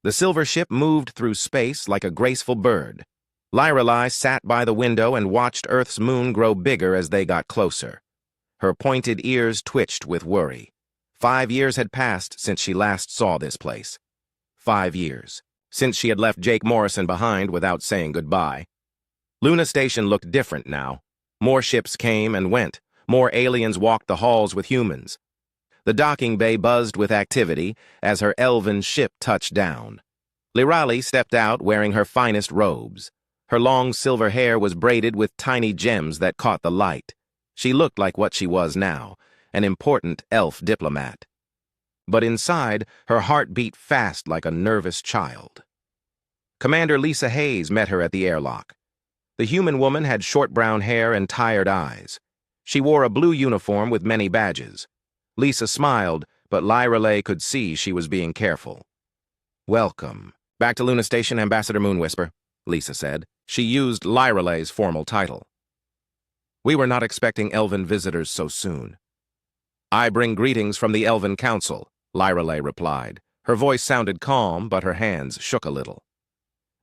The silver ship moved through space like a graceful bird. Lyrelei sat by the window and watched Earth's moon grow bigger as they got closer. Her pointed ears twitched with worry. 5 years had passed since she last saw this place. 5 years, since she had left Jake Morrison behind without saying goodbye. Luna Station looked different now. More ships came and went. More aliens walked the halls with humans. The docking bay buzzed with activity as her elven ship touched down. Lyrelei stepped out wearing her finest robes. Her long silver hair was braided with tiny gems that caught the light. She looked like what she was now, an important elf diplomat. But inside, her heart beat fast like a nervous child. Commander Lisa Hayes met her at the airlock. The human woman had short brown hair and tired eyes. She wore a blue uniform with many badges. Lisa smiled, but Lyrelei could see she was being careful. "Welcome. Back to Luna Station, Ambassador Moonwhisper," Lisa said. She used Lyrelei's formal title. "We were not expecting elven visitors so soon." "I bring greetings from the Elven Council," Lyrelei replied. Her voice sounded calm, but her hands shook a little.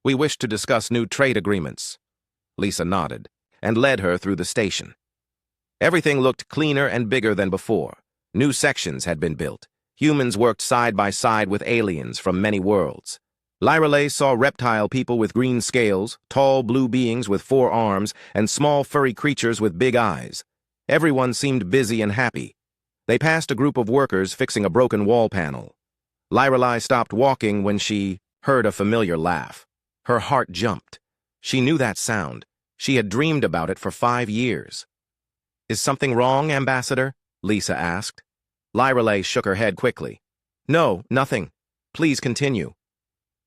"We wish to discuss new trade agreements." Lisa nodded and led her through the station. Everything looked cleaner and bigger than before. New sections had been built. Humans worked side by side with aliens from many worlds. Lyrelei saw reptile people with green scales, tall blue beings with 4 arms, and small furry creatures with big eyes. Everyone seemed busy and happy. They passed a group of workers fixing a broken wall panel. Lyrelei stopped walking when she heard a familiar laugh. Her heart jumped. She knew that sound. She had dreamed about it for 5 years. "Is something wrong, Ambassador?" Lisa asked. Lyrelei shook her head quickly. "No, nothing. Please continue."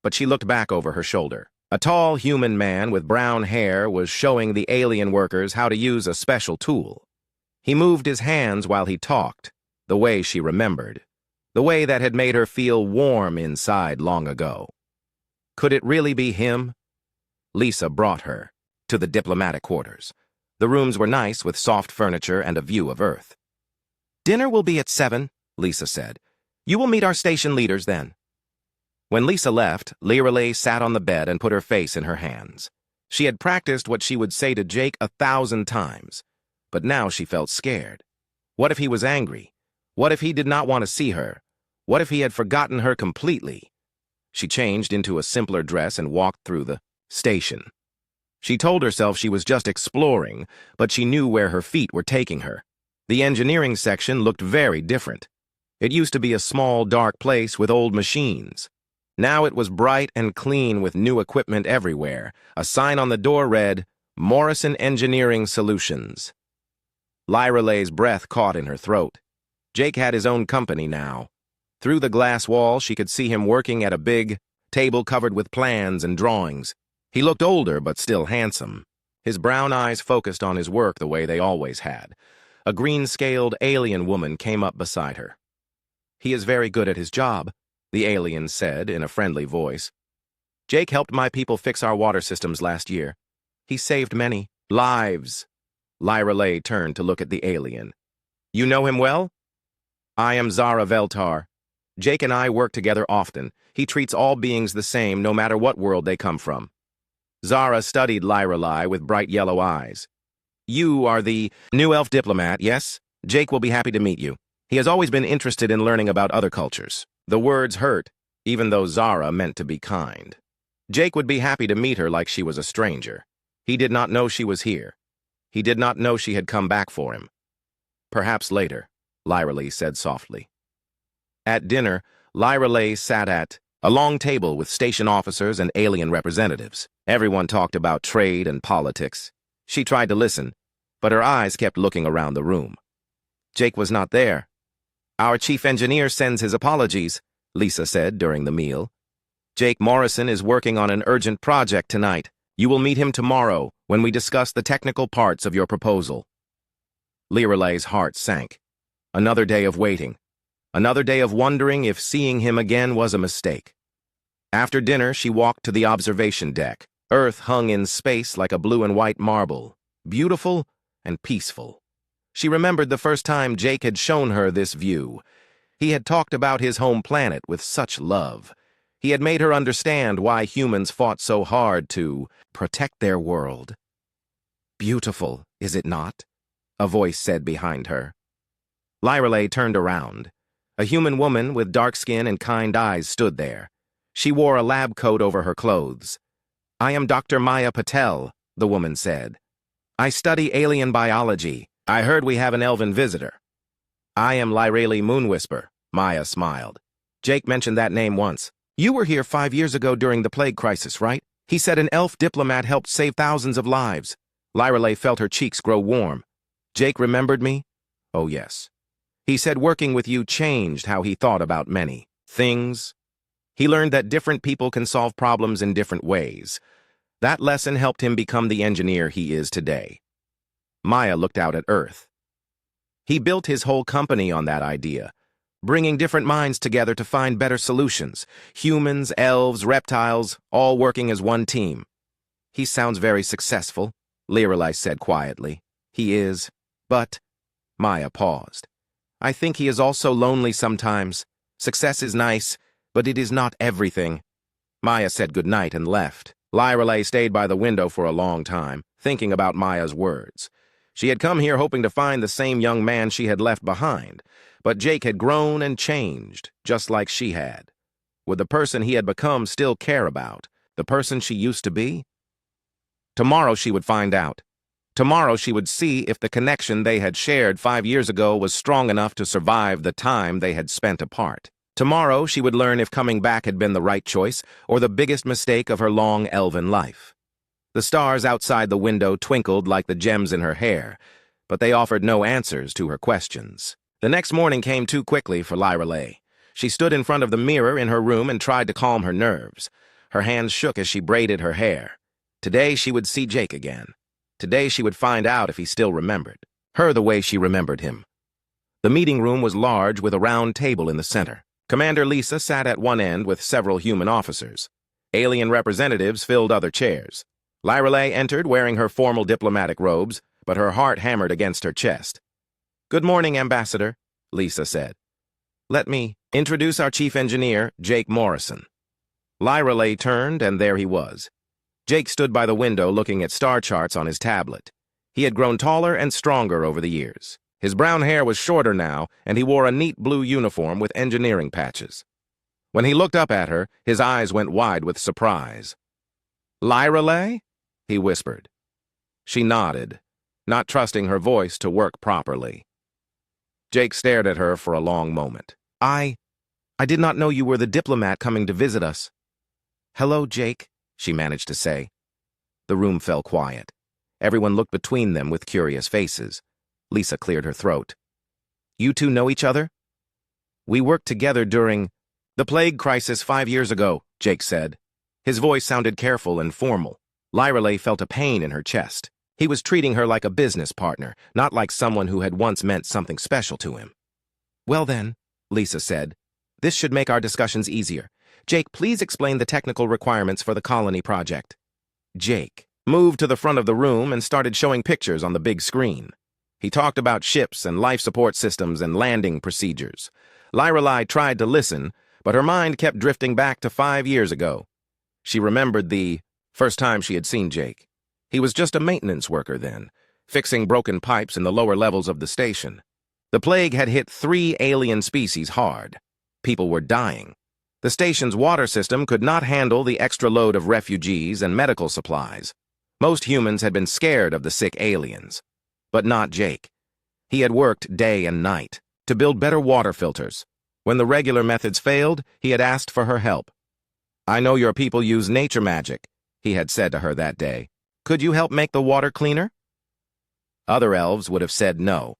But she looked back over her shoulder. A tall human man with brown hair was showing the alien workers how to use a special tool. He moved his hands while he talked, the way she remembered, the way that had made her feel warm inside long ago. Could it really be him? Lisa brought her to the diplomatic quarters. The rooms were nice with soft furniture and a view of Earth. "Dinner will be at 7, Lisa said. "You will meet our station leaders then." When Lisa left, Lyrelei sat on the bed and put her face in her hands. She had practiced what she would say to Jake 1,000 times, but now she felt scared. What if he was angry? What if he did not want to see her? What if he had forgotten her completely? She changed into a simpler dress and walked through the station. She told herself she was just exploring, but she knew where her feet were taking her. The engineering section looked very different. It used to be a small, dark place with old machines. Now it was bright and clean with new equipment everywhere. A sign on the door read, "Morrison Engineering Solutions." Lyrelei's breath caught in her throat. Jake had his own company now. Through the glass wall, she could see him working at a big table covered with plans and drawings. He looked older but still handsome. His brown eyes focused on his work the way they always had. A green-scaled alien woman came up beside her. "He is very good at his job," the alien said in a friendly voice. "Jake helped my people fix our water systems last year. He saved many lives." Lyrelei turned to look at the alien. "You know him well?" "I am Zara Veltar. Jake and I work together often. He treats all beings the same, no matter what world they come from." Zara studied Lyrelei with bright yellow eyes. "You are the new elf diplomat, yes? Jake will be happy to meet you. He has always been interested in learning about other cultures." The words hurt, even though Zara meant to be kind. Jake would be happy to meet her like she was a stranger. He did not know she was here. He did not know she had come back for him. "Perhaps later," Lyrelei said softly. At dinner, Lyrelei sat at a long table with station officers and alien representatives. Everyone talked about trade and politics. She tried to listen, but her eyes kept looking around the room. Jake was not there. "Our chief engineer sends his apologies," Lisa said during the meal. "Jake Morrison is working on an urgent project tonight. You will meet him tomorrow when we discuss the technical parts of your proposal." Lyrelei's heart sank. Another day of waiting. Another day of wondering if seeing him again was a mistake. After dinner, she walked to the observation deck. Earth hung in space like a blue and white marble, beautiful and peaceful. She remembered the first time Jake had shown her this view. He had talked about his home planet with such love. He had made her understand why humans fought so hard to protect their world. "Beautiful, is it not?" a voice said behind her. Lyrelay turned around. A human woman with dark skin and kind eyes stood there. She wore a lab coat over her clothes. "I am Dr. Maya Patel," the woman said. "I study alien biology. I heard we have an elven visitor." "I am Lyrele Moonwhisper," Maya smiled. "Jake mentioned that name once. You were here 5 years ago during the plague crisis, right? He said an elf diplomat helped save thousands of lives." Lyrelay felt her cheeks grow warm. "Jake remembered me?" "Oh, yes. He said working with you changed how he thought about many things. He learned that different people can solve problems in different ways. That lesson helped him become the engineer he is today." Maya looked out at Earth. "He built his whole company on that idea, bringing different minds together to find better solutions. Humans, elves, reptiles, all working as one team." "He sounds very successful," Lyrelay said quietly. "He is, but—" Maya paused. "I think he is also lonely sometimes. Success is nice, but it is not everything." Maya said goodnight and left. Lyrelay stayed by the window for a long time, thinking about Maya's words. She had come here hoping to find the same young man she had left behind, but Jake had grown and changed, just like she had. Would the person he had become still care about, the person she used to be? Tomorrow she would find out. Tomorrow she would see if the connection they had shared 5 years ago was strong enough to survive the time they had spent apart. Tomorrow she would learn if coming back had been the right choice or the biggest mistake of her long elven life. The stars outside the window twinkled like the gems in her hair, but they offered no answers to her questions. The next morning came too quickly for Lyrelay. She stood in front of the mirror in her room and tried to calm her nerves. Her hands shook as she braided her hair. Today she would see Jake again. Today she would find out if he still remembered her the way she remembered him. The meeting room was large with a round table in the center. Commander Lisa sat at one end with several human officers. Alien representatives filled other chairs. Lyrelay entered wearing her formal diplomatic robes, but her heart hammered against her chest. "Good morning, Ambassador," Lisa said. "Let me introduce our chief engineer, Jake Morrison." Lyrelay turned, and there he was. Jake stood by the window looking at star charts on his tablet. He had grown taller and stronger over the years. His brown hair was shorter now, and he wore a neat blue uniform with engineering patches. When he looked up at her, his eyes went wide with surprise. "Lyrelay?" he whispered. She nodded, not trusting her voice to work properly. Jake stared at her for a long moment. I did not know you were the diplomat coming to visit us." "Hello, Jake," she managed to say. The room fell quiet. Everyone looked between them with curious faces. Lisa cleared her throat. "You two know each other?" "We worked together during the plague crisis 5 years ago," Jake said. His voice sounded careful and formal. Lyrelay felt a pain in her chest. He was treating her like a business partner, not like someone who had once meant something special to him. "Well then," Lisa said, "this should make our discussions easier. Jake, please explain the technical requirements for the colony project." Jake moved to the front of the room and started showing pictures on the big screen. He talked about ships and life support systems and landing procedures. Lyrelay tried to listen, but her mind kept drifting back to 5 years ago. She remembered the first time she had seen Jake. He was just a maintenance worker then, fixing broken pipes in the lower levels of the station. The plague had hit 3 alien species hard. People were dying. The station's water system could not handle the extra load of refugees and medical supplies. Most humans had been scared of the sick aliens. But not Jake. He had worked day and night to build better water filters. When the regular methods failed, he had asked for her help. "I know your people use nature magic," he had said to her that day. "Could you help make the water cleaner?" Other elves would have said no.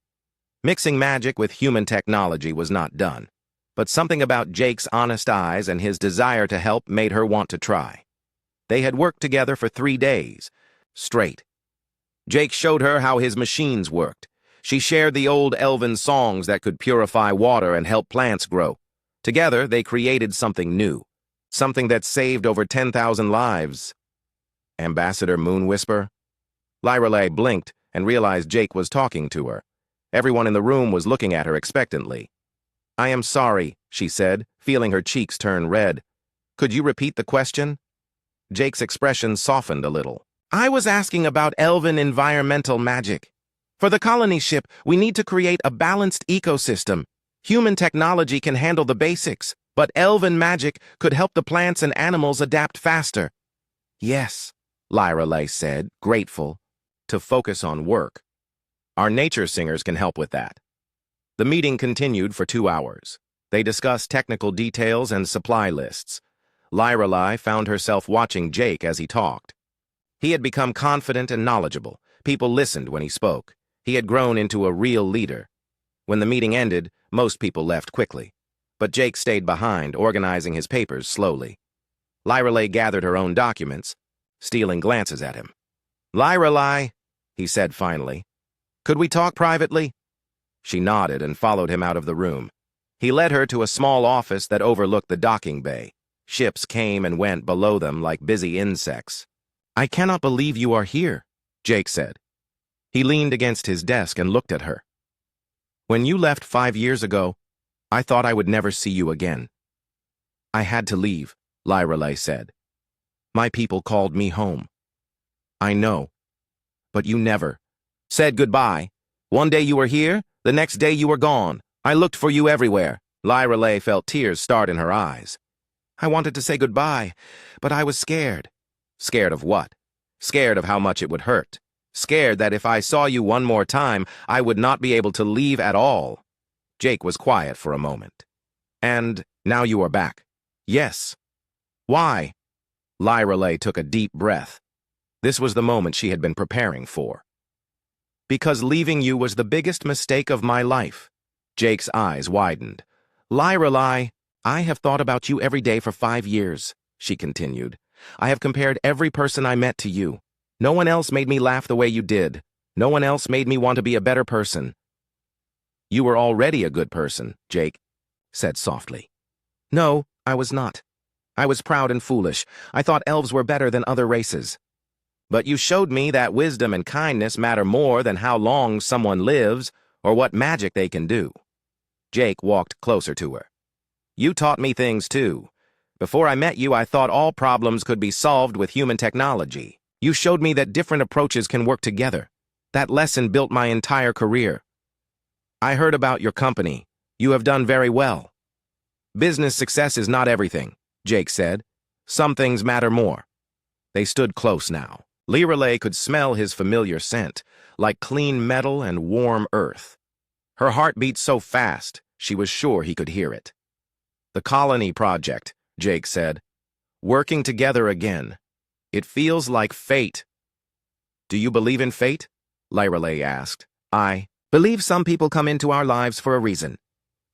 Mixing magic with human technology was not done. But something about Jake's honest eyes and his desire to help made her want to try. They had worked together for 3 days, straight. Jake showed her how his machines worked. She shared the old elven songs that could purify water and help plants grow. Together, they created something new, something that saved over 10,000 lives. Ambassador Moonwhisper? Lyrelay blinked and realized Jake was talking to her. Everyone in the room was looking at her expectantly. "I am sorry," she said, feeling her cheeks turn red. Could you repeat the question? Jake's expression softened a little. I was asking about elven environmental magic. For the colony ship, we need to create a balanced ecosystem. Human technology can handle the basics, but elven magic could help the plants and animals adapt faster. Yes, Lyrelay said, grateful, to focus on work. Our nature singers can help with that. The meeting continued for 2 hours. They discussed technical details and supply lists. Lyrelay found herself watching Jake as he talked. He had become confident and knowledgeable. People listened when he spoke. He had grown into a real leader. When the meeting ended, most people left quickly. But Jake stayed behind, organizing his papers slowly. Lyrelay gathered her own documents, stealing glances at him. Lyrelay, he said finally, could we talk privately? She nodded and followed him out of the room. He led her to a small office that overlooked the docking bay. Ships came and went below them like busy insects. I cannot believe you are here, Jake said. He leaned against his desk and looked at her. When you left 5 years ago, I thought I would never see you again. I had to leave, Lyrelay said. My people called me home. I know, but you never said goodbye. One day you were here, the next day you were gone. I looked for you everywhere. Lyrelay felt tears start in her eyes. I wanted to say goodbye, but I was scared. Scared of what? Scared of how much it would hurt. Scared that if I saw you one more time, I would not be able to leave at all. Jake was quiet for a moment. And now you are back. Yes. Why? Lyrelay took a deep breath. This was the moment she had been preparing for. Because leaving you was the biggest mistake of my life. Jake's eyes widened. Lyrelay, I have thought about you every day for 5 years, she continued. I have compared every person I met to you. No one else made me laugh the way you did. No one else made me want to be a better person. You were already a good person, Jake said softly. No, I was not. I was proud and foolish. I thought elves were better than other races. But you showed me that wisdom and kindness matter more than how long someone lives or what magic they can do. Jake walked closer to her. You taught me things too. Before I met you, I thought all problems could be solved with human technology. You showed me that different approaches can work together. That lesson built my entire career. I heard about your company. You have done very well. Business success is not everything, Jake said. Some things matter more. They stood close now. Lyrelay could smell his familiar scent, like clean metal and warm earth. Her heart beat so fast, she was sure he could hear it. The colony project, Jake said. Working together again. It feels like fate. Do you believe in fate? Lyrelay asked. I believe some people come into our lives for a reason.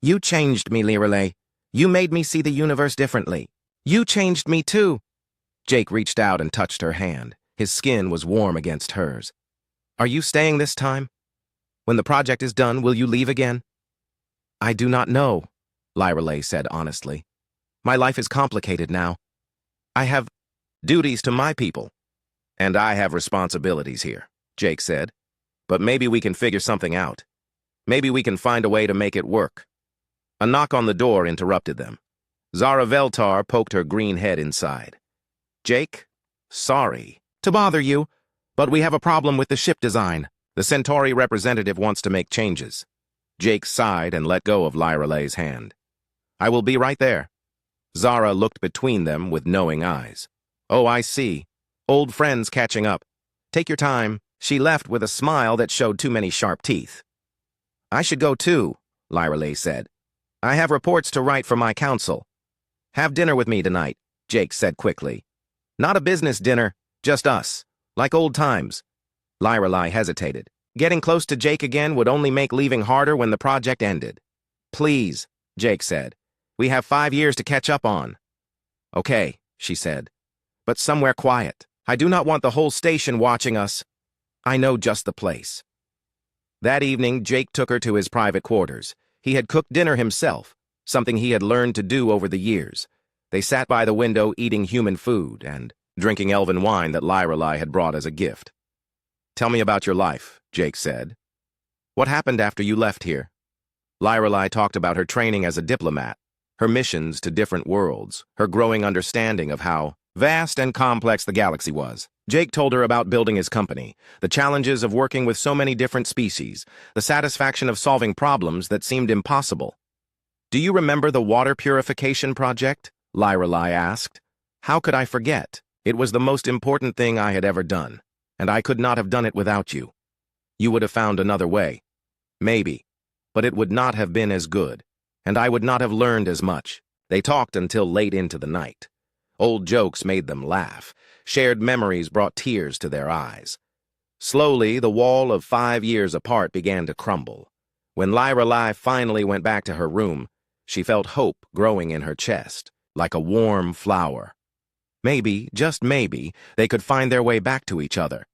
You changed me, Lyrelay. You made me see the universe differently. You changed me too. Jake reached out and touched her hand. His skin was warm against hers. Are you staying this time? When the project is done, will you leave again? I do not know, Lyrelay said honestly. My life is complicated now. I have duties to my people. And I have responsibilities here, Jake said. But maybe we can figure something out. Maybe we can find a way to make it work. A knock on the door interrupted them. Zara Veltar poked her green head inside. Jake, sorry to bother you, but we have a problem with the ship design. The Centauri representative wants to make changes. Jake sighed and let go of Lyrelay's hand. I will be right there. Zara looked between them with knowing eyes. Oh, I see. Old friends catching up. Take your time. She left with a smile that showed too many sharp teeth. I should go too, Lyrelay said. I have reports to write for my council. Have dinner with me tonight, Jake said quickly. Not a business dinner, just us, like old times. Lyrelay hesitated. Getting close to Jake again would only make leaving harder when the project ended. Please, Jake said. We have 5 years to catch up on. Okay, she said. But somewhere quiet. I do not want the whole station watching us. I know just the place. That evening, Jake took her to his private quarters. He had cooked dinner himself, something he had learned to do over the years. They sat by the window eating human food and drinking elven wine that Lyrelay had brought as a gift. Tell me about your life, Jake said. What happened after you left here? Lyrelay talked about her training as a diplomat, her missions to different worlds, her growing understanding of how vast and complex the galaxy was. Jake told her about building his company, the challenges of working with so many different species, the satisfaction of solving problems that seemed impossible. "Do you remember the water purification project?" Lyrelai asked. "How could I forget? It was the most important thing I had ever done, and I could not have done it without you. You would have found another way. Maybe. But it would not have been as good, and I would not have learned as much." They talked until late into the night. Old jokes made them laugh. Shared memories brought tears to their eyes. Slowly, the wall of 5 years apart began to crumble. When Lyrelai finally went back to her room, she felt hope growing in her chest, like a warm flower. Maybe, just maybe, they could find their way back to each other.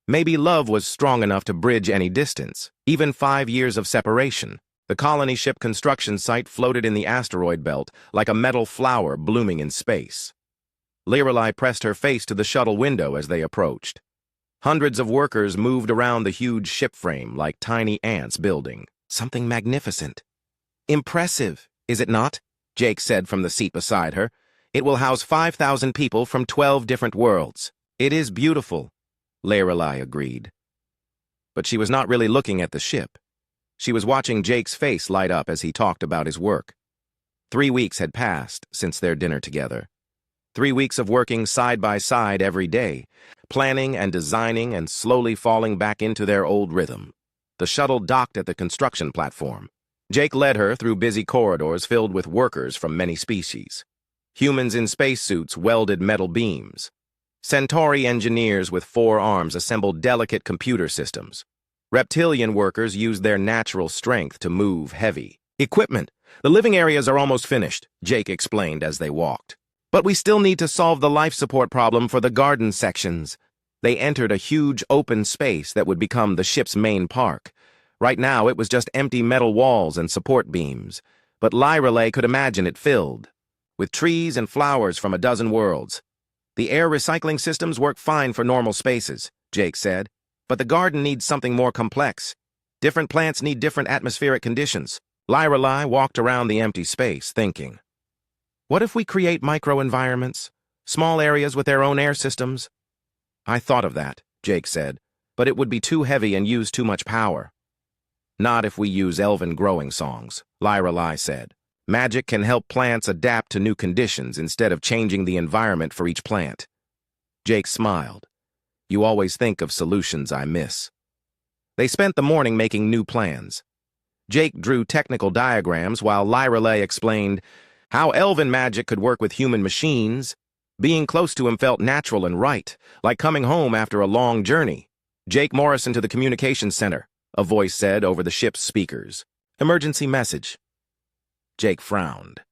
Maybe love was strong enough to bridge any distance, even 5 years of separation. The colony ship construction site floated in the asteroid belt like a metal flower blooming in space. Lyrelai pressed her face to the shuttle window as they approached. Hundreds of workers moved around the huge ship frame like tiny ants building something magnificent. "Impressive, is it not?" Jake said from the seat beside her. "It will house 5,000 people from 12 different worlds." "It is beautiful," Lyrelai agreed. But she was not really looking at the ship. She was watching Jake's face light up as he talked about his work. 3 weeks had passed since their dinner together. 3 weeks of working side by side every day, planning and designing and slowly falling back into their old rhythm. The shuttle docked at the construction platform. Jake led her through busy corridors filled with workers from many species. Humans in spacesuits welded metal beams. Centauri engineers with 4 arms assembled delicate computer systems. Reptilian workers used their natural strength to move heavy equipment. "The living areas are almost finished," Jake explained as they walked. "But we still need to solve the life support problem for the garden sections." They entered a huge open space that would become the ship's main park. Right now, it was just empty metal walls and support beams, but Lyrelai could imagine it filled with trees and flowers from a dozen worlds. "The air recycling systems work fine for normal spaces," Jake said, "but the garden needs something more complex. Different plants need different atmospheric conditions." Lyrelai walked around the empty space, thinking, what if we create microenvironments, small areas with their own air systems? "I thought of that," Jake said, "but it would be too heavy and use too much power." "Not if we use elven growing songs," Lyrelai said. "Magic can help plants adapt to new conditions instead of changing the environment for each plant." Jake smiled. "You always think of solutions I miss." They spent the morning making new plans. Jake drew technical diagrams while Lyrelai explained how elven magic could work with human machines. Being close to him felt natural and right, like coming home after a long journey. "Jake Morrison to the communications center," a voice said over the ship's speakers. "Emergency message." Jake frowned.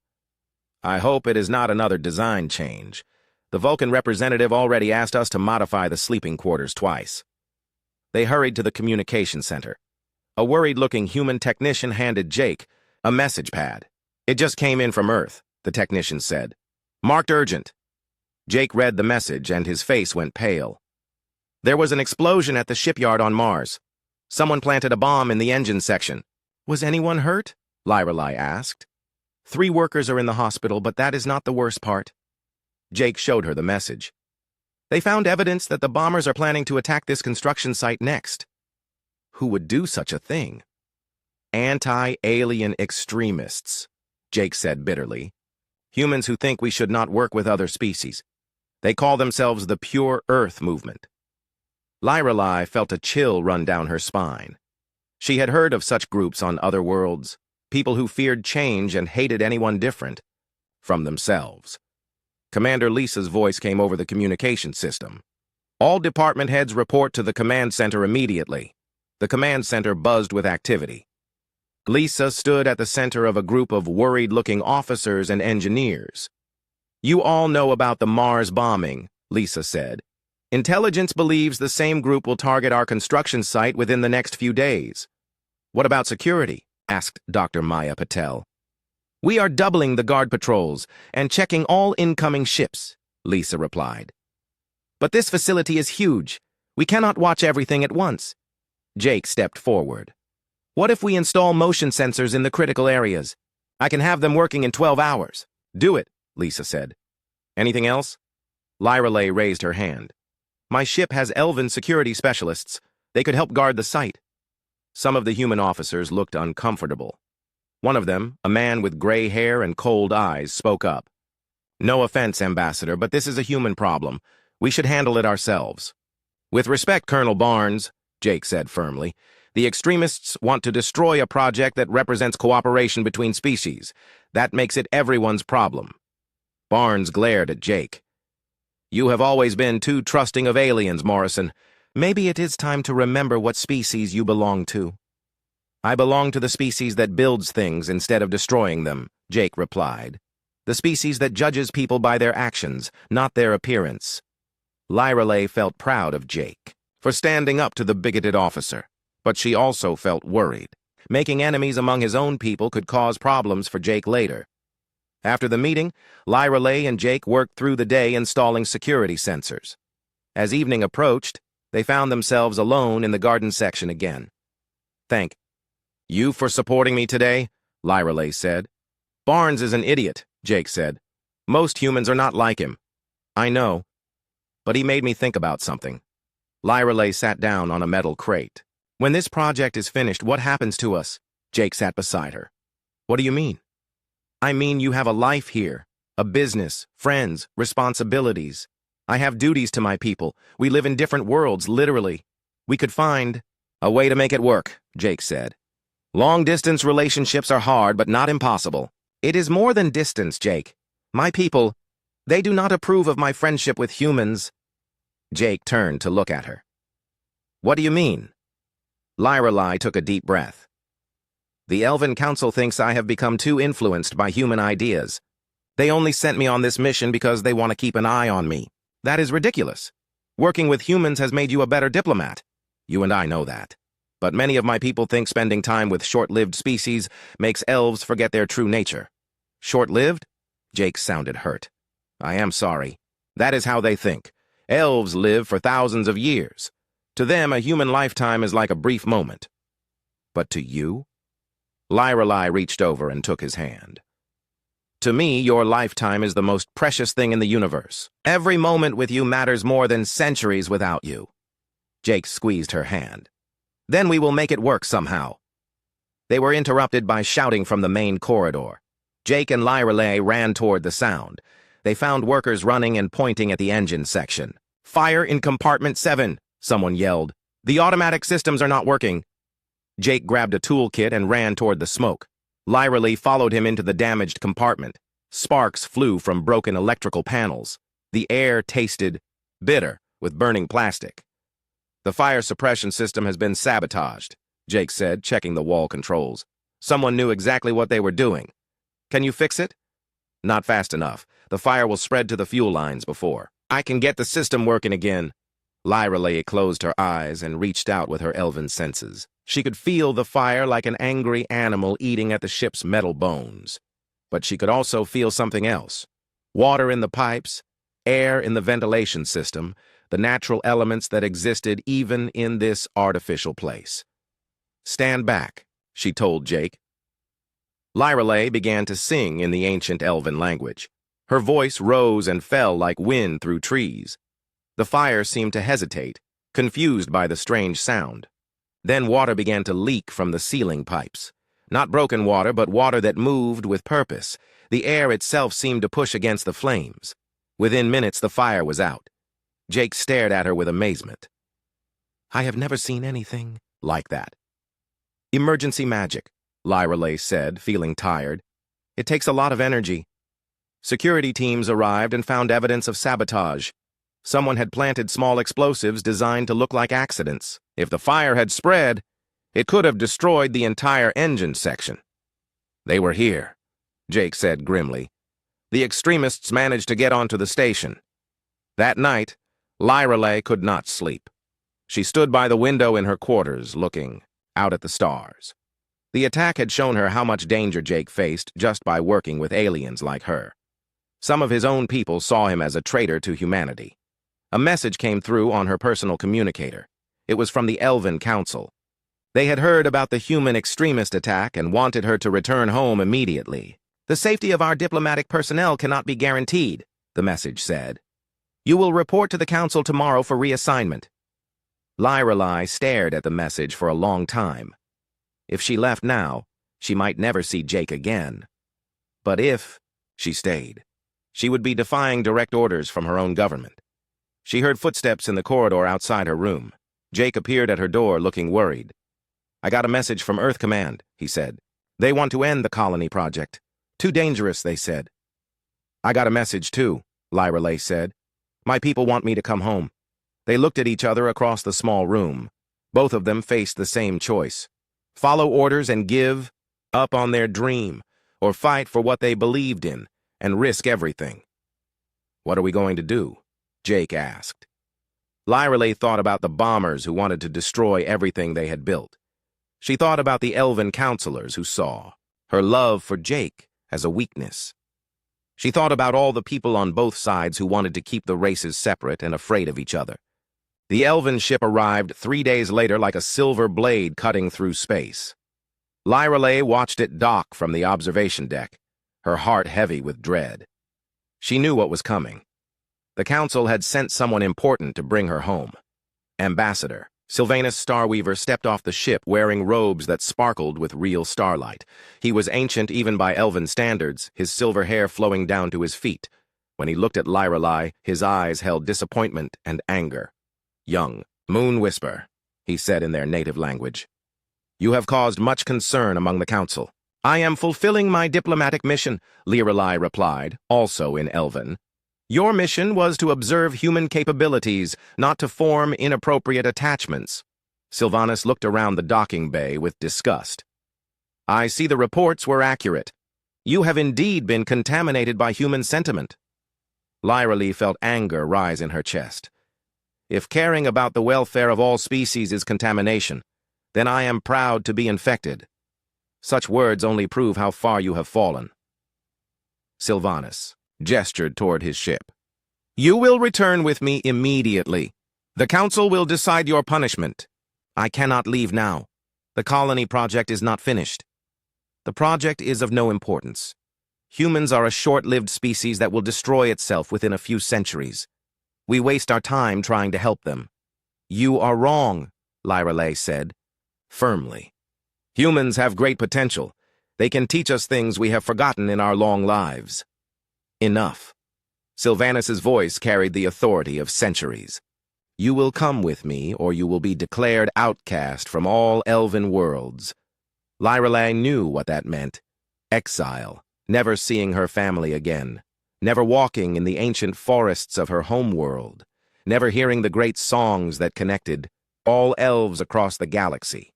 "I hope it is not another design change. The Vulcan representative already asked us to modify the sleeping quarters twice." They hurried to the communications center. A worried-looking human technician handed Jake a message pad. "It just came in from Earth," the technician said. "Marked urgent." Jake read the message and his face went pale. "There was an explosion at the shipyard on Mars. Someone planted a bomb in the engine section." "Was anyone hurt?" Lyrelai asked. 3 workers are in the hospital, but that is not the worst part." Jake showed her the message. "They found evidence that the bombers are planning to attack this construction site next." "Who would do such a thing?" "Anti-alien extremists," Jake said bitterly. "Humans who think we should not work with other species. They call themselves the Pure Earth Movement." Lyrelai felt a chill run down her spine. She had heard of such groups on other worlds, people who feared change and hated anyone different from themselves. Commander Lisa's voice came over the communication system. "All department heads report to the command center immediately." The command center buzzed with activity. Lisa stood at the center of a group of worried-looking officers and engineers. "You all know about the Mars bombing," Lisa said. "Intelligence believes the same group will target our construction site within the next few days." "What about security?" asked Dr. Maya Patel. "We are doubling the guard patrols and checking all incoming ships," Lisa replied. "But this facility is huge. We cannot watch everything at once." Jake stepped forward. "What if we install motion sensors in the critical areas?" I can have them working in 12 hours. Do it, Lisa said. Anything else? Lyrelay raised her hand. My ship has elven security specialists. They could help guard the site. Some of the human officers looked uncomfortable. One of them, a man with gray hair and cold eyes, spoke up. No offense, Ambassador, but this is a human problem. We should handle it ourselves. With respect, Colonel Barnes, Jake said firmly, the extremists want to destroy a project that represents cooperation between species. That makes it everyone's problem. Barnes glared at Jake. You have always been too trusting of aliens, Morrison. Maybe it is time to remember what species you belong to. I belong to the species that builds things instead of destroying them, Jake replied. The species that judges people by their actions, not their appearance. Lyrelay felt proud of Jake for standing up to the bigoted officer, but she also felt worried. Making enemies among his own people could cause problems for Jake later. After the meeting, Lyrelay and Jake worked through the day installing security sensors. As evening approached, they found themselves alone in the garden section again. Thank you for supporting me today, Lyrelay said. Barnes is an idiot, Jake said. Most humans are not like him. I know, but he made me think about something. Lyrelay sat down on a metal crate. When this project is finished, what happens to us? Jake sat beside her. What do you mean? I mean, you have a life here, a business, friends, responsibilities. I have duties to my people. We live in different worlds, literally. We could find a way to make it work, Jake said. Long-distance relationships are hard, but not impossible. It is more than distance, Jake. My people, they do not approve of my friendship with humans. Jake turned to look at her. What do you mean? Lyrelay took a deep breath. The Elven Council thinks I have become too influenced by human ideas. They only sent me on this mission because they want to keep an eye on me. That is ridiculous. Working with humans has made you a better diplomat. You and I know that. But many of my people think spending time with short-lived species makes elves forget their true nature. Short-lived? Jake sounded hurt. I am sorry. That is how they think. Elves live for thousands of years. To them, a human lifetime is like a brief moment. But to you? Lyrelay reached over and took his hand. To me, your lifetime is the most precious thing in the universe. Every moment with you matters more than centuries without you. Jake squeezed her hand. Then we will make it work somehow. They were interrupted by shouting from the main corridor. Jake and Lyrelay ran toward the sound. They found workers running and pointing at the engine section. Fire in compartment 7, someone yelled. The automatic systems are not working. Jake grabbed a toolkit and ran toward the smoke. Lyrelay followed him into the damaged compartment. Sparks flew from broken electrical panels. The air tasted bitter with burning plastic. The fire suppression system has been sabotaged, Jake said, checking the wall controls. Someone knew exactly what they were doing. Can you fix it? Not fast enough. The fire will spread to the fuel lines before. I can get the system working again. Lyrelay closed her eyes and reached out with her elven senses. She could feel the fire like an angry animal eating at the ship's metal bones. But she could also feel something else. Water in the pipes, air in the ventilation system, the natural elements that existed even in this artificial place. Stand back, she told Jake. Lyrelay began to sing in the ancient elven language. Her voice rose and fell like wind through trees. The fire seemed to hesitate, confused by the strange sound. Then water began to leak from the ceiling pipes. Not broken water, but water that moved with purpose. The air itself seemed to push against the flames. Within minutes, the fire was out. Jake stared at her with amazement. I have never seen anything like that. Emergency magic, Lyrelay said, feeling tired. It takes a lot of energy. Security teams arrived and found evidence of sabotage. Someone had planted small explosives designed to look like accidents. If the fire had spread, it could have destroyed the entire engine section. They were here, Jake said grimly. The extremists managed to get onto the station. That night, Lyrelay could not sleep. She stood by the window in her quarters, looking out at the stars. The attack had shown her how much danger Jake faced just by working with aliens like her. Some of his own people saw him as a traitor to humanity. A message came through on her personal communicator. It was from the Elven Council. They had heard about the human extremist attack and wanted her to return home immediately. "The safety of our diplomatic personnel cannot be guaranteed," the message said. "You will report to the council tomorrow for reassignment." Lyrelei stared at the message for a long time. If she left now, she might never see Jake again. But if she stayed, she would be defying direct orders from her own government. She heard footsteps in the corridor outside her room. Jake appeared at her door looking worried. "I got a message from Earth Command," he said. "They want to end the colony project. Too dangerous, they said." "I got a message too," Lyrelei said. "My people want me to come home." They looked at each other across the small room. Both of them faced the same choice: follow orders and give up on their dream, or fight for what they believed in and risk everything. "What are we going to do?" Jake asked. Lyrelei thought about the bombers who wanted to destroy everything they had built. She thought about the elven counselors who saw her love for Jake as a weakness. She thought about all the people on both sides who wanted to keep the races separate and afraid of each other. The elven ship arrived 3 days later like a silver blade cutting through space. Lyrelei watched it dock from the observation deck, her heart heavy with dread. She knew what was coming. The council had sent someone important to bring her home. Ambassador Sylvanus Starweaver stepped off the ship wearing robes that sparkled with real starlight. He was ancient even by elven standards, his silver hair flowing down to his feet. When he looked at Lyrelei, his eyes held disappointment and anger. "Young Moon Whisper," he said in their native language, "you have caused much concern among the council." "I am fulfilling my diplomatic mission," Lyrelei replied, also in Elven. "Your mission was to observe human capabilities, not to form inappropriate attachments." Sylvanus looked around the docking bay with disgust. "I see the reports were accurate. You have indeed been contaminated by human sentiment." Lyrelei felt anger rise in her chest. "If caring about the welfare of all species is contamination, then I am proud to be infected. Such words only prove how far you have fallen." Sylvanus gestured toward his ship. "You will return with me immediately. The council will decide your punishment. I cannot leave now. The colony project is not finished. The project is of no importance. Humans are a short-lived species that will destroy itself within a few centuries. We waste our time trying to help them." "You are wrong," Lyrelei said, firmly. "Humans have great potential. They can teach us things we have forgotten in our long lives." "Enough." Sylvanus's voice carried the authority of centuries. "You will come with me, or you will be declared outcast from all elven worlds." Lyrelei knew what that meant. Exile, never seeing her family again, never walking in the ancient forests of her home world, never hearing the great songs that connected all elves across the galaxy.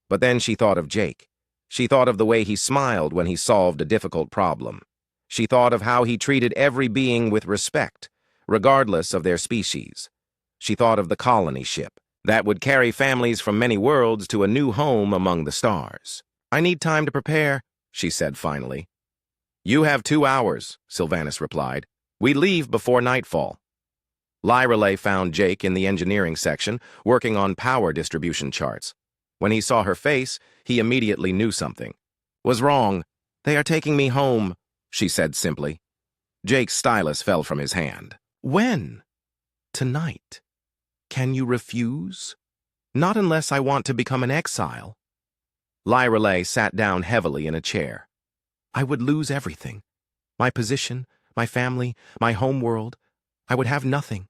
But then she thought of Jake. She thought of the way he smiled when he solved a difficult problem. She thought of how he treated every being with respect, regardless of their species. She thought of the colony ship that would carry families from many worlds to a new home among the stars. "I need time to prepare," she said finally. "You have 2 hours," Sylvanus replied. "We leave before nightfall." Lyrelei found Jake in the engineering section, working on power distribution charts. When he saw her face, he immediately knew something was wrong. "They are taking me home," she said simply. Jake's stylus fell from his hand. "When?" "Tonight. Can you refuse?" "Not unless I want to become an exile." Lyrelei sat down heavily in a chair. "I would lose everything. My position, my family, my home world. I would have nothing."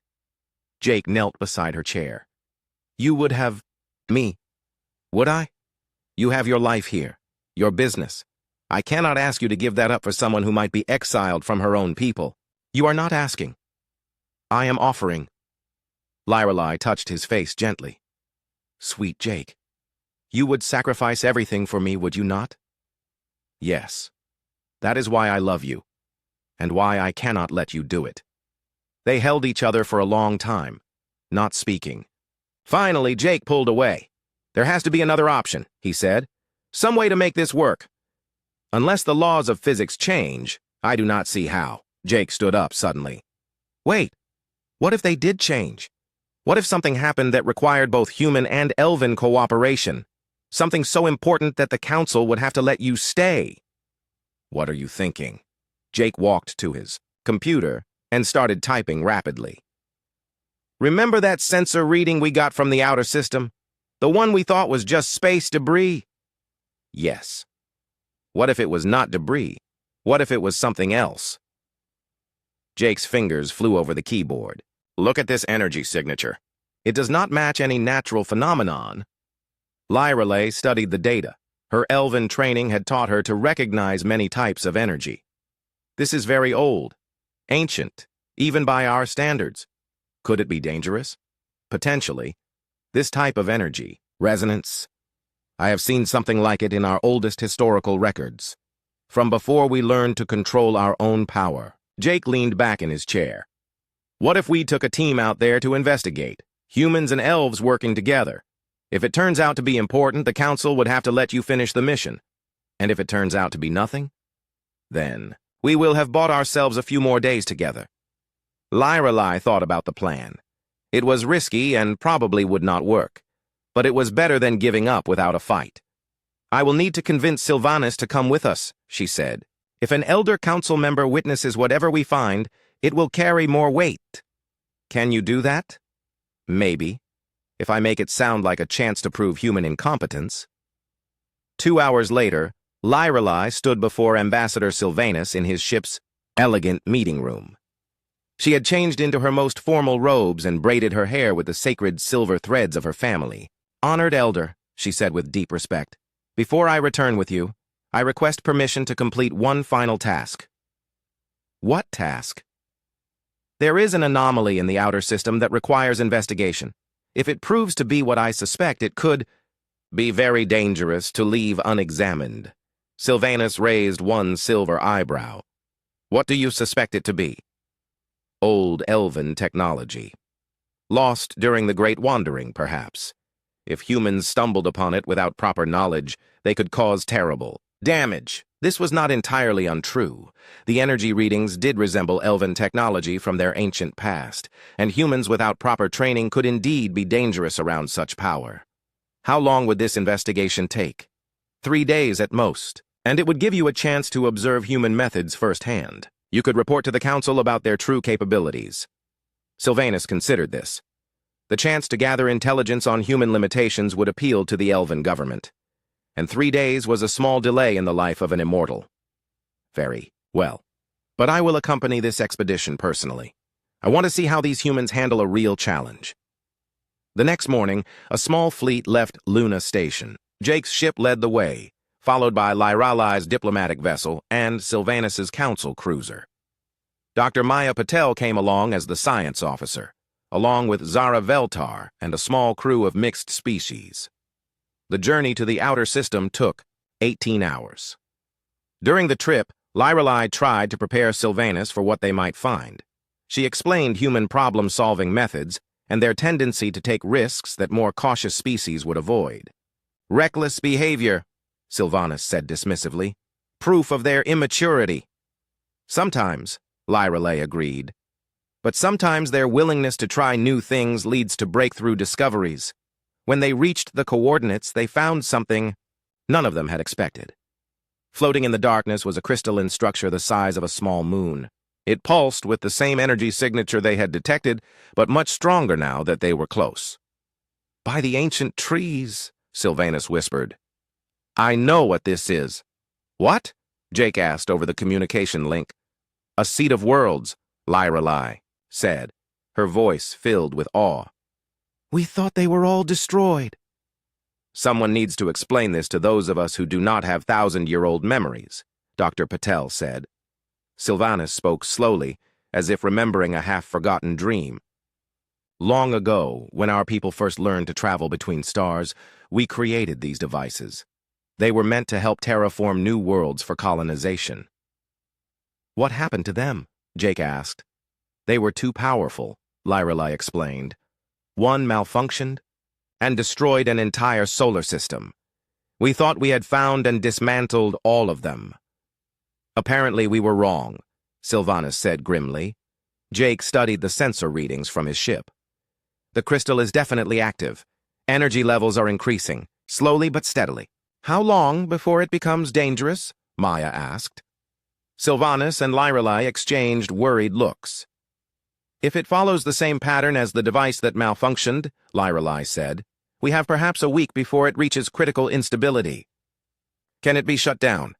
Jake knelt beside her chair. "You would have me, would I? You have your life here, your business. I cannot ask you to give that up for someone who might be exiled from her own people." "You are not asking. I am offering." Lyrelei touched his face gently. "Sweet Jake, you would sacrifice everything for me, would you not?" "Yes. That is why I love you, and why I cannot let you do it." They held each other for a long time, not speaking. Finally, Jake pulled away. "There has to be another option," he said. "Some way to make this work. Unless the laws of physics change, I do not see how." Jake stood up suddenly. "Wait, what if they did change? What if something happened that required both human and elven cooperation?" Something so important that the council would have to let you stay. What are you thinking? Jake walked to his computer and started typing rapidly. Remember that sensor reading we got from the outer system? The one we thought was just space debris? Yes. What if it was not debris? What if it was something else? Jake's fingers flew over the keyboard. Look at this energy signature. It does not match any natural phenomenon. Lyrelay studied the data. Her elven training had taught her to recognize many types of energy. This is very old, ancient, even by our standards. Could it be dangerous? Potentially. This type of energy, resonance, I have seen something like it in our oldest historical records. From before we learned to control our own power. Jake leaned back in his chair. What if we took a team out there to investigate? Humans and elves working together. If it turns out to be important, the council would have to let you finish the mission. And if it turns out to be nothing, then we will have bought ourselves a few more days together. Lyrelay thought about the plan. It was risky and probably would not work, but it was better than giving up without a fight. I will need to convince Sylvanas to come with us, she said. If an elder council member witnesses whatever we find, it will carry more weight. Can you do that? Maybe, if I make it sound like a chance to prove human incompetence. 2 hours later, Lyrelay stood before Ambassador Sylvanas in his ship's elegant meeting room. She had changed into her most formal robes and braided her hair with the sacred silver threads of her family. Honored elder, she said with deep respect, before I return with you, I request permission to complete one final task. What task? There is an anomaly in the outer system that requires investigation. If it proves to be what I suspect, it could be very dangerous to leave unexamined. Sylvanas raised one silver eyebrow. What do you suspect it to be? Old elven technology. Lost during the Great Wandering, perhaps. If humans stumbled upon it without proper knowledge, they could cause terrible damage. This was not entirely untrue. The energy readings did resemble elven technology from their ancient past, and humans without proper training could indeed be dangerous around such power. How long would this investigation take? 3 days at most, and it would give you a chance to observe human methods firsthand. You could report to the council about their true capabilities. Sylvanas considered this. The chance to gather intelligence on human limitations would appeal to the elven government. And 3 days was a small delay in the life of an immortal. Very well. But I will accompany this expedition personally. I want to see how these humans handle a real challenge. The next morning, a small fleet left Luna Station. Jake's ship led the way, followed by Lyralay's diplomatic vessel and Sylvanas's council cruiser. Dr. Maya Patel came along as the science officer, along with Zara Veltar and a small crew of mixed species. The journey to the outer system took 18 hours. During the trip, Lyrelay tried to prepare Sylvanas for what they might find. She explained human problem-solving methods and their tendency to take risks that more cautious species would avoid. Reckless behavior, Sylvanas said dismissively. Proof of their immaturity. Sometimes, Lyrelay agreed. But sometimes their willingness to try new things leads to breakthrough discoveries. When they reached the coordinates, they found something none of them had expected. Floating in the darkness was a crystalline structure the size of a small moon. It pulsed with the same energy signature they had detected, but much stronger now that they were close. By the ancient trees, Sylvanas whispered. I know what this is. What? Jake asked over the communication link. A seat of worlds, Lyrelay said, her voice filled with awe. We thought they were all destroyed. Someone needs to explain this to those of us who do not have 1,000-year-old memories, Dr. Patel said. Sylvanas spoke slowly, as if remembering a half-forgotten dream. Long ago, when our people first learned to travel between stars, we created these devices. They were meant to help terraform new worlds for colonization. What happened to them? Jake asked. They were too powerful, Lyrelay explained. One malfunctioned and destroyed an entire solar system. We thought we had found and dismantled all of them. Apparently we were wrong, Sylvanas said grimly. Jake studied the sensor readings from his ship. The crystal is definitely active. Energy levels are increasing. slowly but steadily. How long before it becomes dangerous? Maya asked. Sylvanus and Lyrelai exchanged worried looks. If it follows the same pattern as the device that malfunctioned, Lyrelai said, we have perhaps a week before it reaches critical instability. Can it be shut down?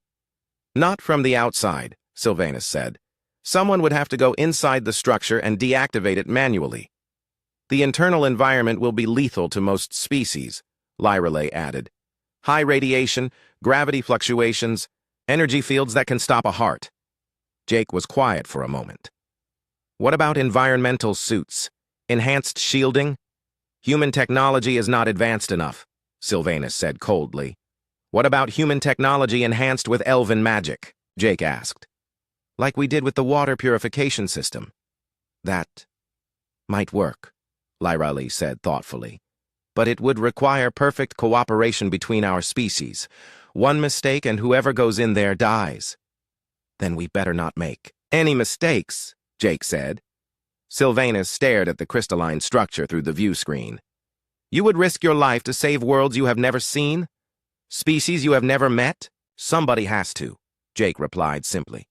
Not from the outside, Sylvanus said. Someone would have to go inside the structure and deactivate it manually. The internal environment will be lethal to most species, Lyrelai added. High radiation, gravity fluctuations, energy fields that can stop a heart. Jake was quiet for a moment. What about environmental suits? Enhanced shielding? Human technology is not advanced enough, Sylvanus said coldly. What about human technology enhanced with elven magic? Jake asked. Like we did with the water purification system. That might work, Lyrelai said thoughtfully. But it would require perfect cooperation between our species. One mistake and whoever goes in there dies. Then we better not make any mistakes, Jake said. Sylvanus stared at the crystalline structure through the view screen. You would risk your life to save worlds you have never seen? Species you have never met? Somebody has to, Jake replied simply.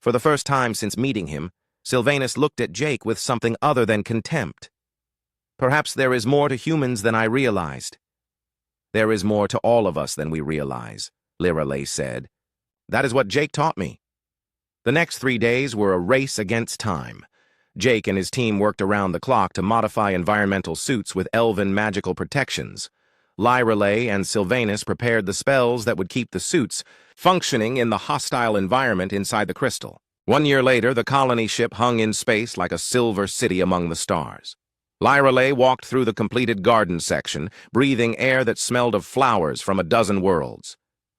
For the first time since meeting him, Sylvanus looked at Jake with something other than contempt. Perhaps there is more to humans than I realized. There is more to all of us than we realize, Lyrelai said. That is what Jake taught me. The next 3 days were a race against time. Jake and his team worked around the clock to modify environmental suits with elven magical protections. Lyrelai and Sylvanus prepared the spells that would keep the suits functioning in the hostile environment inside the crystal. 1 year later, the colony ship hung in space like a silver city among the stars. Lyrelai walked through the completed garden section, breathing air that smelled of flowers from a dozen worlds.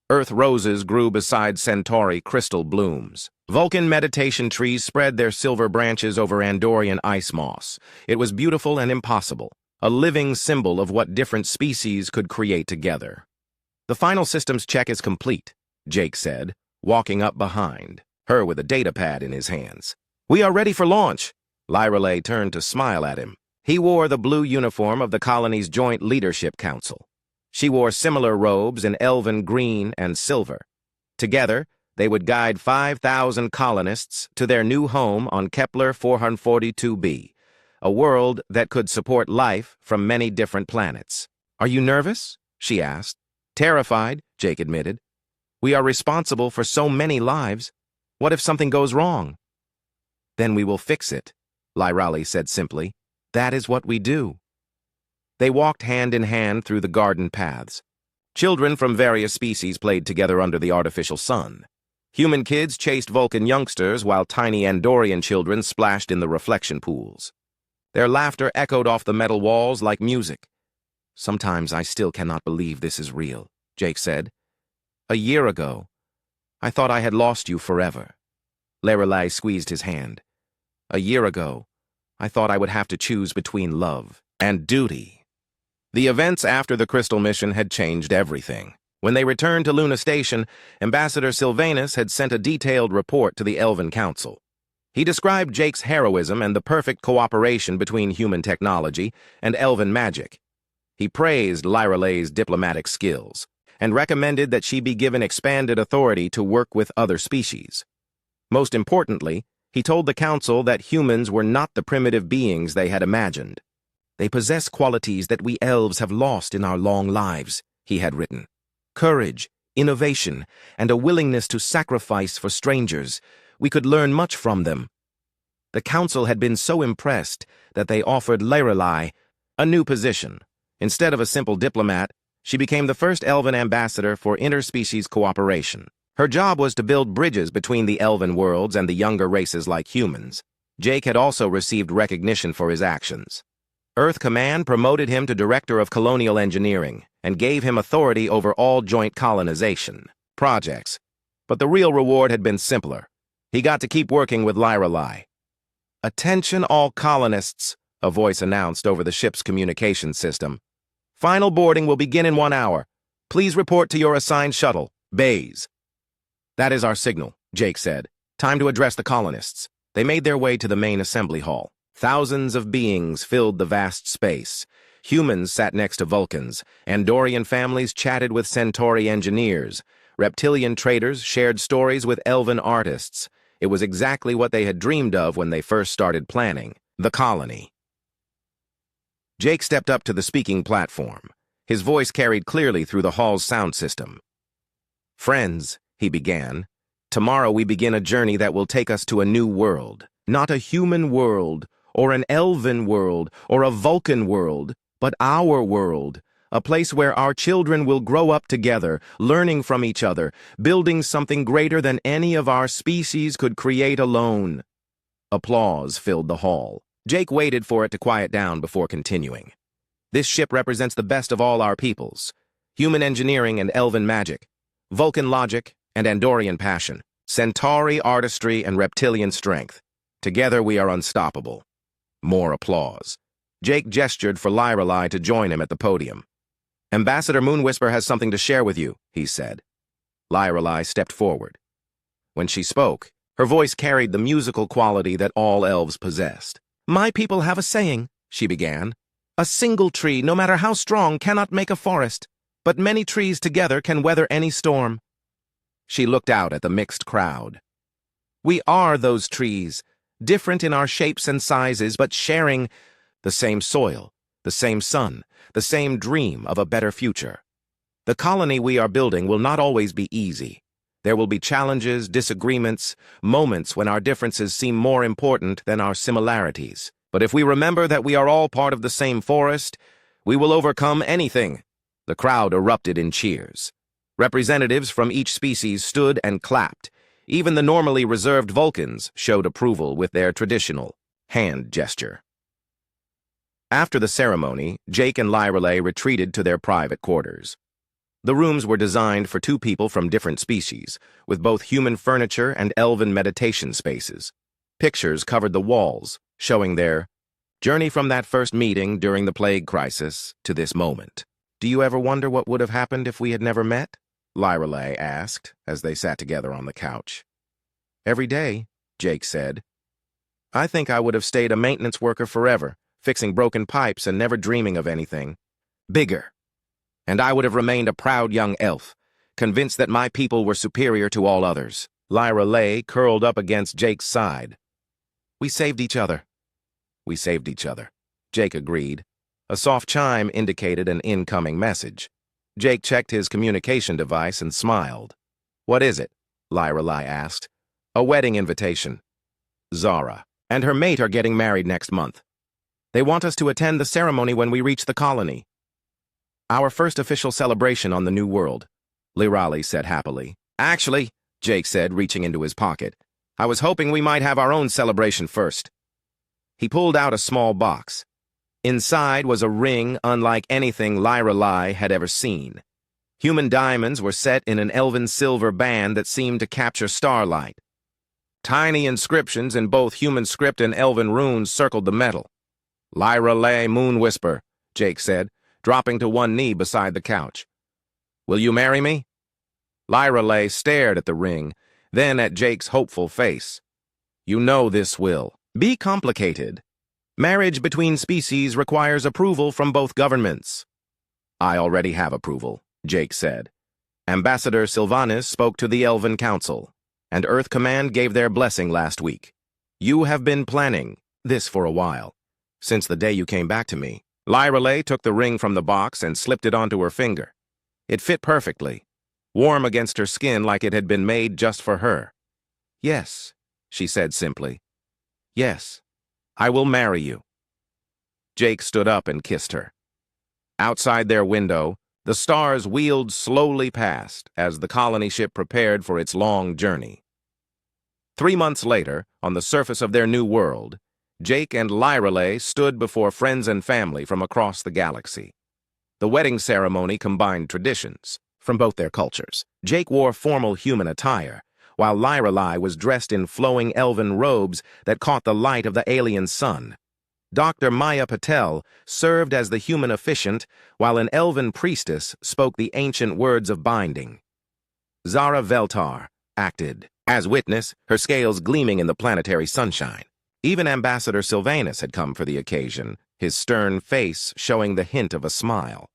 Earth roses grew beside Centauri crystal blooms. Vulcan meditation trees spread their silver branches over Andorian ice moss. It was beautiful and impossible, a living symbol of what different species could create together. The final systems check is complete, Jake said, walking up behind, her with a datapad in his hands. We are ready for launch. Lyrelai turned to smile at him. He wore the blue uniform of the colony's Joint Leadership Council. She wore similar robes in elven green and silver. Together, they would guide 5,000 colonists to their new home on Kepler 442b, a world that could support life from many different planets. Are you nervous? She asked. Terrified, Jake admitted. We are responsible for so many lives. What if something goes wrong? Then we will fix it, Lyrelai said simply. That is what we do. They walked hand in hand through the garden paths. Children from various species played together under the artificial sun. Human kids chased Vulcan youngsters while tiny Andorian children splashed in the reflection pools. Their laughter echoed off the metal walls like music. Sometimes I still cannot believe this is real, Jake said. A year ago, I thought I had lost you forever. Lyrelai squeezed his hand. A year ago, I thought I would have to choose between love and duty. The events after the Crystal mission had changed everything. When they returned to Luna Station, Ambassador Sylvanus had sent a detailed report to the Elven Council. He described Jake's heroism and the perfect cooperation between human technology and elven magic. He praised Lyrelai's diplomatic skills and recommended that she be given expanded authority to work with other species. Most importantly, he told the Council that humans were not the primitive beings they had imagined. They possess qualities that we elves have lost in our long lives, he had written. Courage, innovation, and a willingness to sacrifice for strangers. We could learn much from them. The Council had been so impressed that they offered Lyrelai a new position. Instead of a simple diplomat, she became the first elven ambassador for interspecies cooperation. Her job was to build bridges between the elven worlds and the younger races like humans. Jake had also received recognition for his actions. Earth Command promoted him to Director of Colonial Engineering and gave him authority over all joint colonization projects. But the real reward had been simpler. He got to keep working with Lyrelai. Attention all colonists, a voice announced over the ship's communication system. Final boarding will begin in 1 hour. Please report to your assigned shuttle, Bays. That is our signal, Jake said. Time to address the colonists. They made their way to the main assembly hall. Thousands of beings filled the vast space. Humans sat next to Vulcans, Andorian families chatted with Centauri engineers, reptilian traders shared stories with elven artists. It was exactly what they had dreamed of when they first started planning the colony. Jake stepped up to the speaking platform. His voice carried clearly through the hall's sound system. "Friends," he began, "tomorrow we begin a journey that will take us to a new world. Not a human world, or an elven world, or a Vulcan world, but our world. A place where our children will grow up together, learning from each other, building something greater than any of our species could create alone." Applause filled the hall. Jake waited for it to quiet down before continuing. "This ship represents the best of all our peoples. Human engineering and elven magic, Vulcan logic and Andorian passion, Centauri artistry and reptilian strength. Together we are unstoppable." More applause. Jake gestured for Lyrelei to join him at the podium. "Ambassador Moonwhisper has something to share with you," he said. Lyrelei stepped forward. When she spoke, her voice carried the musical quality that all elves possessed. "My people have a saying," she began. "A single tree, no matter how strong, cannot make a forest, but many trees together can weather any storm." She looked out at the mixed crowd. "We are those trees, different in our shapes and sizes, but sharing the same soil, the same sun, the same dream of a better future. The colony we are building will not always be easy. There will be challenges, disagreements, moments when our differences seem more important than our similarities. But if we remember that we are all part of the same forest, we will overcome anything." The crowd erupted in cheers. Representatives from each species stood and clapped. Even the normally reserved Vulcans showed approval with their traditional hand gesture. After the ceremony, Jake and Lyrelei retreated to their private quarters. The rooms were designed for two people from different species, with both human furniture and elven meditation spaces. Pictures covered the walls, showing their journey from that first meeting during the plague crisis to this moment. "Do you ever wonder what would have happened if we had never met?" Lyrelei asked as they sat together on the couch. "Every day," Jake said. "I think I would have stayed a maintenance worker forever, fixing broken pipes and never dreaming of anything bigger. And I would have remained a proud young elf, convinced that my people were superior to all others." Lyrelei curled up against Jake's side. "We saved each other." "We saved each other," Jake agreed. A soft chime indicated an incoming message. Jake checked his communication device and smiled. "What is it?" Lyrelei asked. "A wedding invitation. Zara and her mate are getting married next month. They want us to attend the ceremony when we reach the colony. Our first official celebration on the new world," Lyrelei said happily. "Actually," Jake said, reaching into his pocket, "I was hoping we might have our own celebration first." He pulled out a small box. Inside was a ring unlike anything Lyrelei had ever seen. Human diamonds were set in an elven silver band that seemed to capture starlight. Tiny inscriptions in both human script and elven runes circled the metal. "Lyrelei Moonwhisper," Jake said, dropping to one knee beside the couch. "Will you marry me?" Lyrelei stared at the ring, then at Jake's hopeful face. "You know this will be complicated. Marriage between species requires approval from both governments." "I already have approval," Jake said. "Ambassador Sylvanas spoke to the Elven Council, and Earth Command gave their blessing last week. You have been planning this for a while, since the day you came back to me." Lyrelei took the ring from the box and slipped it onto her finger. It fit perfectly, warm against her skin like it had been made just for her. "Yes," she said simply. "Yes, I will marry you." Jake stood up and kissed her. Outside their window, the stars wheeled slowly past as the colony ship prepared for its long journey. 3 months later, on the surface of their new world, Jake and Lyrelei stood before friends and family from across the galaxy. The wedding ceremony combined traditions from both their cultures. Jake wore formal human attire, while Lyrelei was dressed in flowing elven robes that caught the light of the alien sun. Dr. Maya Patel served as the human officiant, while an elven priestess spoke the ancient words of binding. Zara Veltar acted as witness, her scales gleaming in the planetary sunshine. Even Ambassador Sylvanas had come for the occasion, his stern face showing the hint of a smile.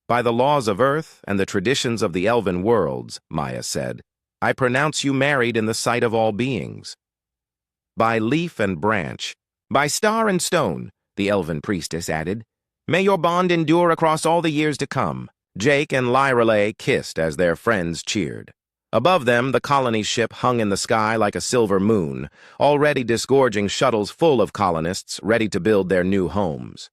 "By the laws of Earth and the traditions of the elven worlds," Maya said, "I pronounce you married in the sight of all beings." "By leaf and branch, by star and stone," the elven priestess added. "May your bond endure across all the years to come." Jake and Lyrelay kissed as their friends cheered. Above them, the colony ship hung in the sky like a silver moon, already disgorging shuttles full of colonists ready to build their new homes.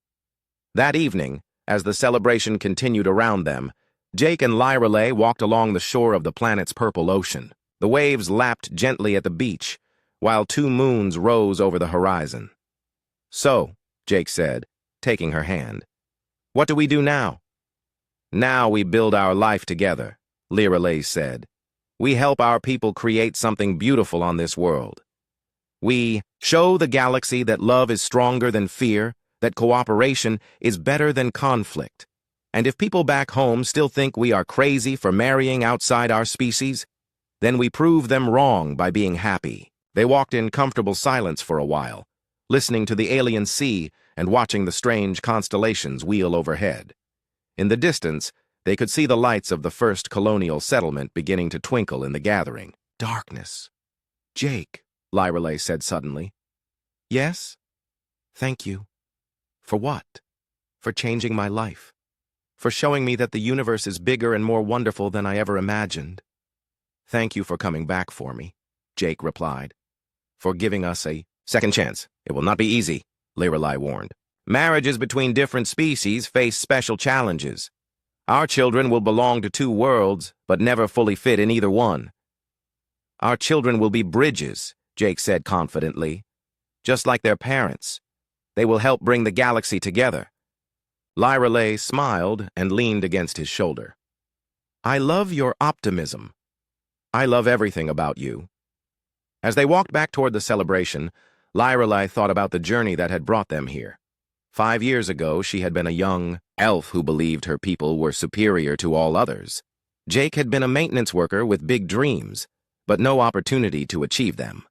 That evening, as the celebration continued around them, Jake and Lyrelay walked along the shore of the planet's purple ocean. The waves lapped gently at the beach, while two moons rose over the horizon. "So," Jake said, taking her hand, "what do we do now?" "Now we build our life together," Lyrelay said. "We help our people create something beautiful on this world. We show the galaxy that love is stronger than fear, that cooperation is better than conflict. And if people back home still think we are crazy for marrying outside our species, then we prove them wrong by being happy." They walked in comfortable silence for a while, listening to the alien sea and watching the strange constellations wheel overhead. In the distance, they could see the lights of the first colonial settlement beginning to twinkle in the gathering. "Darkness." "Jake," Lyrelay said suddenly. "Yes? Thank you." "For what?" "For changing my life. For showing me that the universe is bigger and more wonderful than I ever imagined." "Thank you for coming back for me," Jake replied. "For giving us a second chance. It will not be easy," Lyrelay warned. "Marriages between different species face special challenges. Our children will belong to two worlds, but never fully fit in either one." "Our children will be bridges," Jake said confidently. "Just like their parents. They will help bring the galaxy together." Lyrelay smiled and leaned against his shoulder. "I love your optimism. I love everything about you." As they walked back toward the celebration, Lyrelay thought about the journey that had brought them here. 5 years ago, she had been a young elf who believed her people were superior to all others. Jake had been a maintenance worker with big dreams, but no opportunity to achieve them.